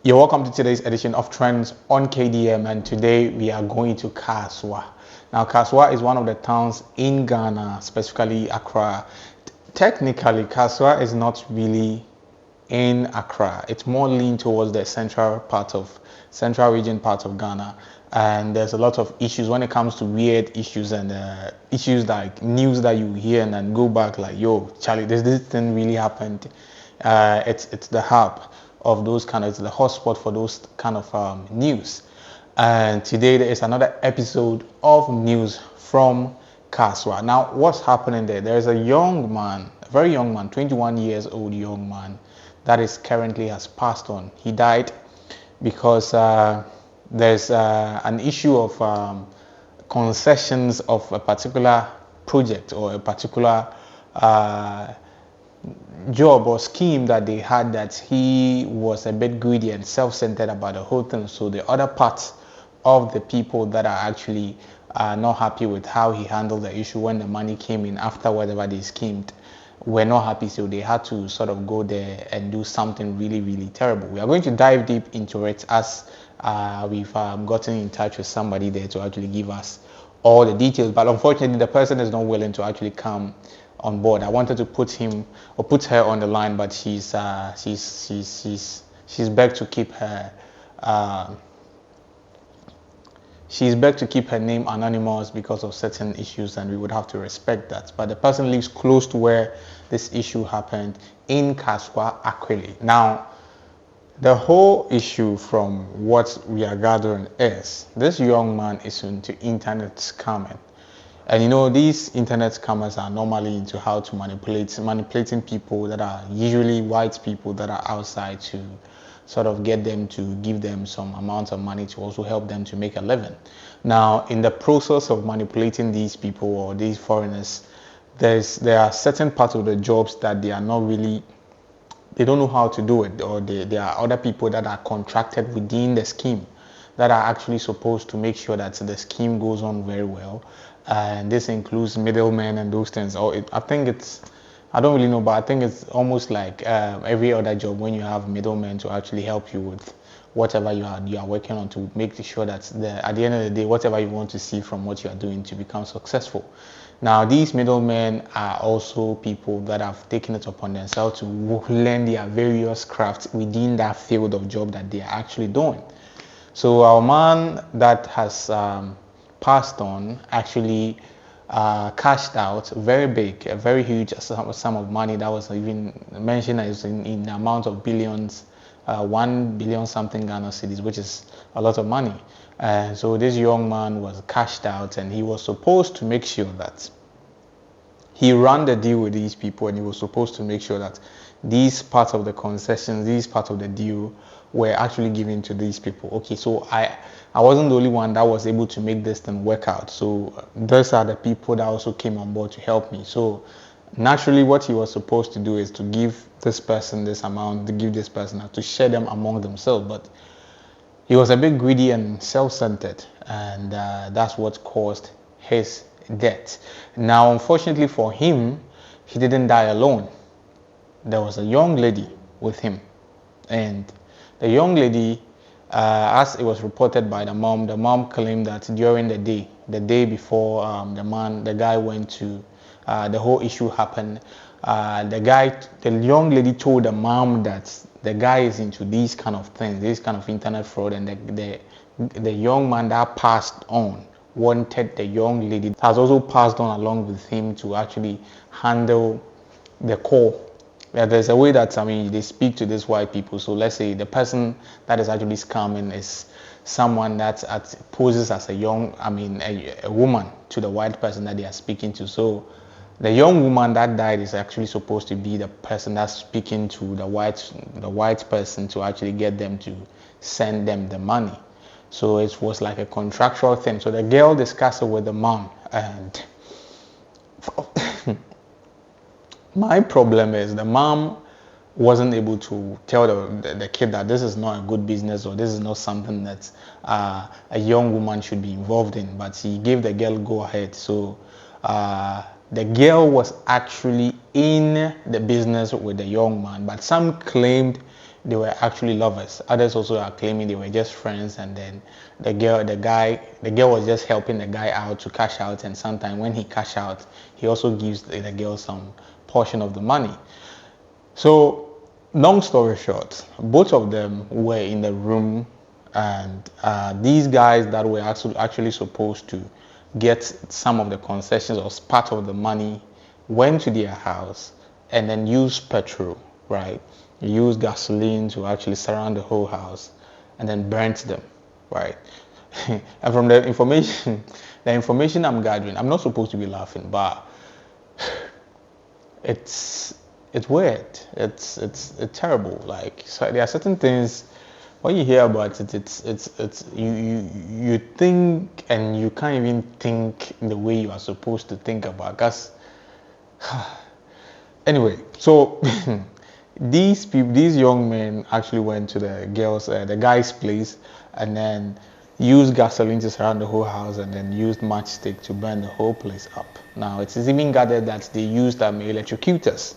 You're welcome to today's edition of Trends on KDM, and today we are going to Kasoa. Now, Kasoa is one of the towns in Ghana, specifically Accra. Technically, Kasoa is not really in Accra. It's more lean towards the central region part of Ghana, and there's a lot of issues when it comes to weird issues and issues like news that you hear and then go back like, yo, Charlie, this thing really happened. It's the hub of those kind of, it's the hotspot for those kind of news. And today there is another episode of news from Kasoa. Now, what's happening there? There is a young man, a very young man, 21 years old young man, that is currently has passed on. He died because there's an issue of concessions of a particular project or a particular job or scheme that they had, that he was a bit greedy and self-centered about the whole thing. So the other parts of the people that are actually not happy with how he handled the issue when the money came in after whatever they schemed were not happy, so they had to sort of go there and do something really, really terrible. We are going to dive deep into it as we've gotten in touch with somebody there to actually give us all the details, but unfortunately the person is not willing to actually come on board. I wanted to put him or put her on the line, but she's begged to keep her name anonymous because of certain issues, and we would have to respect that. But the person lives close to where this issue happened in Kasoa, Akweley. Now, the whole issue from what we are gathering is this young man is into internet scamming. And you know, these internet scammers are normally into how to manipulating people that are usually white people that are outside to sort of get them to give them some amount of money to also help them to make a living. Now, in the process of manipulating these people or these foreigners, there are certain parts of the jobs that they are not really, they don't know how to do it, or there are other people that are contracted within the scheme that are actually supposed to make sure that the scheme goes on very well. And this includes middlemen and those things. I don't really know, but I think it's almost like every other job when you have middlemen to actually help you with whatever you are working on, to make sure that at the end of the day, whatever you want to see from what you are doing to become successful. Now, these middlemen are also people that have taken it upon themselves to learn their various crafts within that field of job that they are actually doing. So our man that has passed on actually cashed out very big, a very huge sum of money that was even mentioned as in the amount of billions, 1 billion something Ghana cedis, which is a lot of money. So this young man was cashed out, and he was supposed to make sure that he ran the deal with these people, and he was supposed to make sure that these parts of the concessions, these parts of the deal were actually given to these people. Okay, so I wasn't the only one that was able to make this thing work out. So those are the people that also came on board to help me. So naturally, what he was supposed to do is to give this person this amount, to give this person, to share them among themselves. But he was a bit greedy and self-centered, and that's what caused his death. Now, unfortunately for him, he didn't die alone. There was a young lady with him, and the young lady, as it was reported by the mom claimed that during the day before the guy went to, the whole issue happened, the young lady told the mom that the guy is into these kind of things, this kind of internet fraud, and the young man that passed on wanted the young lady has also passed on along with him to actually handle the call. Yeah, there's a way that they speak to these white people. So let's say the person that is actually scamming is someone that poses as a woman to the white person that they are speaking to. So the young woman that died is actually supposed to be the person that's speaking to the white person to actually get them to send them the money. So it was like a contractual thing. So the girl discussed it with the mom, and my problem is the mom wasn't able to tell the kid that this is not a good business, or this is not something that a young woman should be involved in, but he gave the girl go ahead. So the girl was actually in the business with the young man, but some claimed they were actually lovers. Others also are claiming they were just friends, and then the girl was just helping the guy out to cash out, and sometimes when he cash out, he also gives the girl some portion of the money. So, long story short, both of them were in the room, and these guys that were actually supposed to get some of the concessions or part of the money went to their house and then used petrol, right? Used gasoline to actually surround the whole house and then burnt them, right? And from the information I'm gathering, I'm not supposed to be laughing, but it's weird. It's terrible. Like, so there are certain things when you hear about it, it's you think and you can't even think the way you are supposed to think about. Cause anyway, so these young men actually went to the guy's place, and then used gasoline to surround the whole house, and then used matchstick to burn the whole place up. Now it is even gathered that they used electrocutors,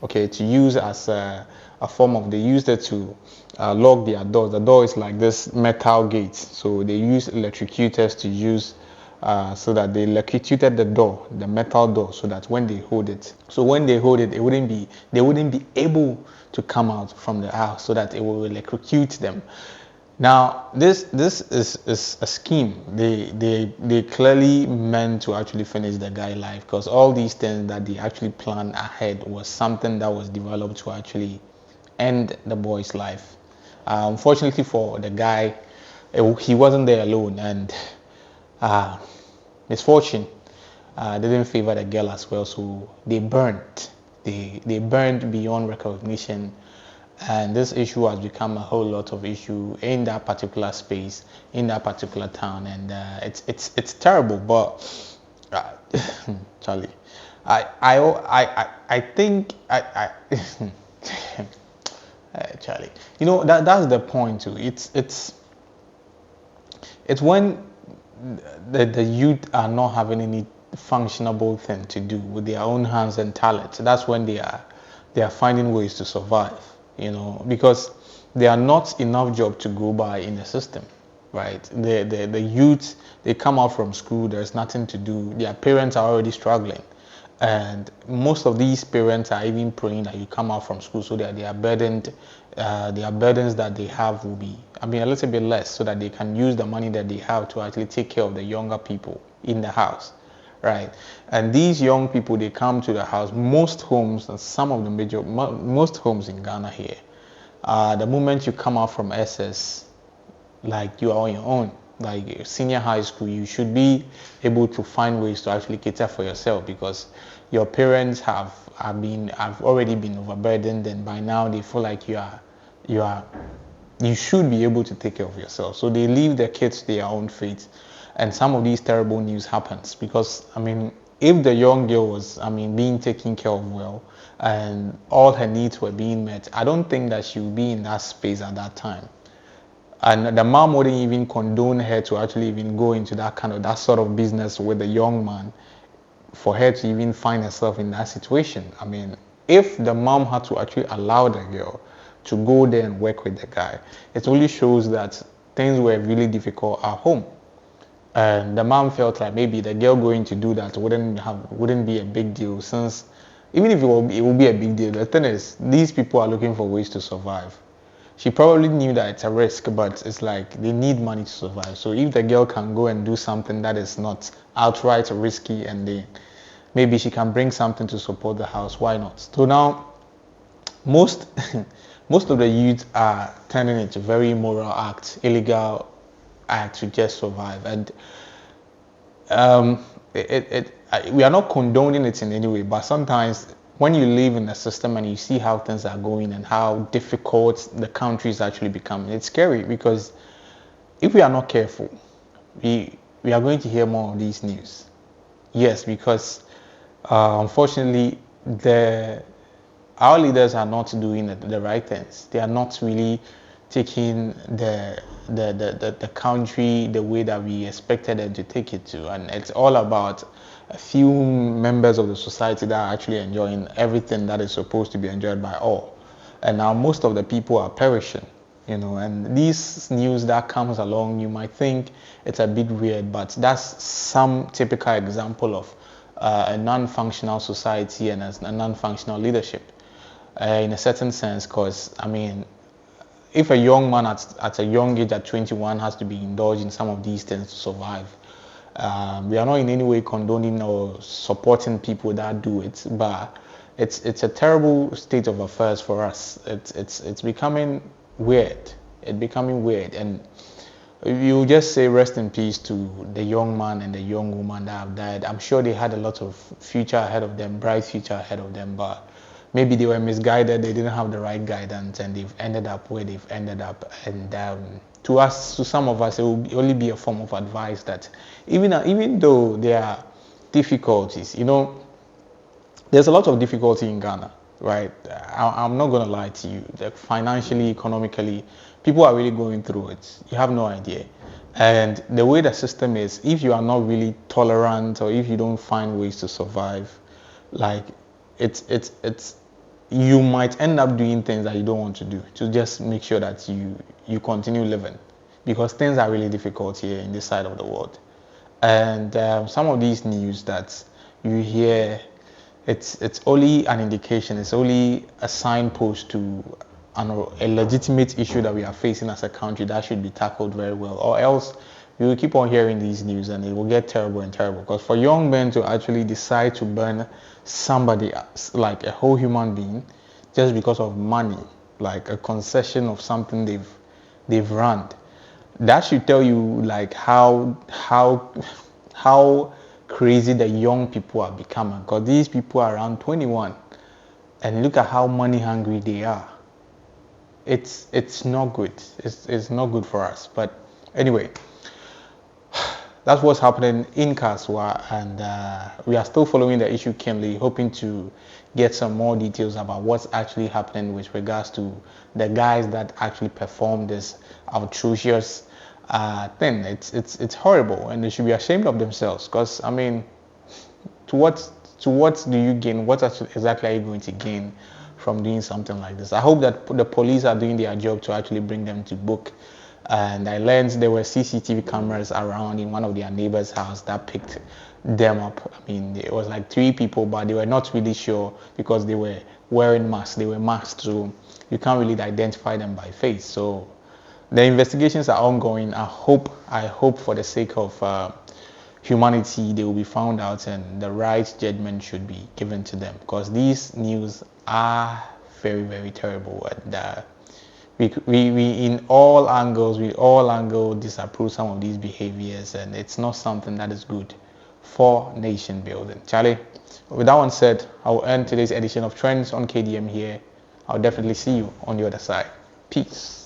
okay, to use as a form of, they used it to lock their doors. The door is like this metal gate, so they used electrocutors to use so that they electrocuted the door, the metal door, so that when they hold it, they wouldn't be able to come out from the house, so that it will electrocute them. Now, this is a scheme. They clearly meant to actually finish the guy's life, because all these things that they actually planned ahead was something that was developed to actually end the boy's life. Unfortunately for the guy, he wasn't there alone, and misfortune didn't favor the girl as well. So they burned. They burned beyond recognition. And this issue has become a whole lot of issue in that particular space, in that particular town, and it's terrible. But Charlie, I think Charlie, that's the point too. It's when the youth are not having any functionable thing to do with their own hands and talents. That's when they are finding ways to survive. Because there are not enough jobs to go by in the system, right? The youth, they come out from school, there's nothing to do. Their parents are already struggling, and most of these parents are even praying that you come out from school, so that they are burdened. Their burdens that they have will be, a little bit less, so that they can use the money that they have to actually take care of the younger people in the house. Right, and these young people, they come to the house. Most homes, and some of the most homes in Ghana here, the moment you come out from SS, like you are on your own, like senior high school, you should be able to find ways to actually cater for yourself, because your parents have already been overburdened, and by now they feel like you should be able to take care of yourself. So they leave their kids to their own fate. And some of these terrible news happens, because if the young girl was being taken care of well, and all her needs were being met, I don't think that she would be in that space at that time. And the mom wouldn't even condone her to actually even go into that sort of business with the young man, for her to even find herself in that situation. If the mom had to actually allow the girl to go there and work with the guy, it only shows that things were really difficult at home. And the mom felt like maybe the girl going to do that wouldn't be a big deal, since even if it will be a big deal, the thing is, these people are looking for ways to survive. She probably knew that it's a risk, but it's like they need money to survive. So if the girl can go and do something that is not outright risky, and maybe she can bring something to support the house, why not? So now most of the youth are turning into very immoral acts, illegal act to just survive. And we are not condoning it in any way, but sometimes when you live in the system and you see how things are going and how difficult the country is actually becoming, it's scary, because if we are not careful, we are going to hear more of these news. Yes, because unfortunately our leaders are not doing the right things. They are not really taking the country the way that we expected them to take it to. And it's all about a few members of the society that are actually enjoying everything that is supposed to be enjoyed by all. and now most of the people are perishing. And these news that comes along, you might think it's a bit weird, but that's some typical example of a non-functional society and a non-functional leadership in a certain sense. Because if a young man at a young age, at 21, has to be indulged in some of these things to survive, we are not in any way condoning or supporting people that do it, but it's a terrible state of affairs for us. It's becoming weird. It's becoming weird, and you just say rest in peace to the young man and the young woman that have died. I'm sure they had a lot of future ahead of them, bright future ahead of them, but maybe they were misguided, they didn't have the right guidance, and they've ended up where they've ended up. And to some of us, it will only be a form of advice that even though there are difficulties, there's a lot of difficulty in Ghana, right? I'm not going to lie to you. Like financially, economically, people are really going through it. You have no idea. And the way the system is, if you are not really tolerant, or if you don't find ways to survive, like it's you might end up doing things that you don't want to do to just make sure that you continue living, because things are really difficult here in this side of the world. And some of these news that you hear, it's only an indication, it's only a signpost to a legitimate issue that we are facing as a country that should be tackled very well, or else we will keep on hearing these news and it will get terrible and terrible. Because for young men to actually decide to burn somebody, like a whole human being, just because of money, like a concession of something they've run, that should tell you like how crazy the young people are becoming. Because these people are around 21, and look at how money hungry they are. It's not good. It's not good for us. But anyway, that's what's happening in Kasoa, and we are still following the issue keenly, hoping to get some more details about what's actually happening with regards to the guys that actually performed this atrocious thing. It's horrible, and they should be ashamed of themselves. Because to what do you gain? What exactly are you going to gain from doing something like this? I hope that the police are doing their job to actually bring them to book. And I learned there were CCTV cameras around in one of their neighbors' house that picked them up. It was like 3 people, but they were not really sure because they were wearing masks. They were masked, so you can't really identify them by face. So the investigations are ongoing. I hope for the sake of humanity, they will be found out and the right judgment should be given to them, because these news are very, very terrible. And we in all angles disapprove some of these behaviors, and it's not something that is good for nation building. Charlie, with that one said, I will end today's edition of Trends on KDM here. I'll definitely see you on the other side. Peace.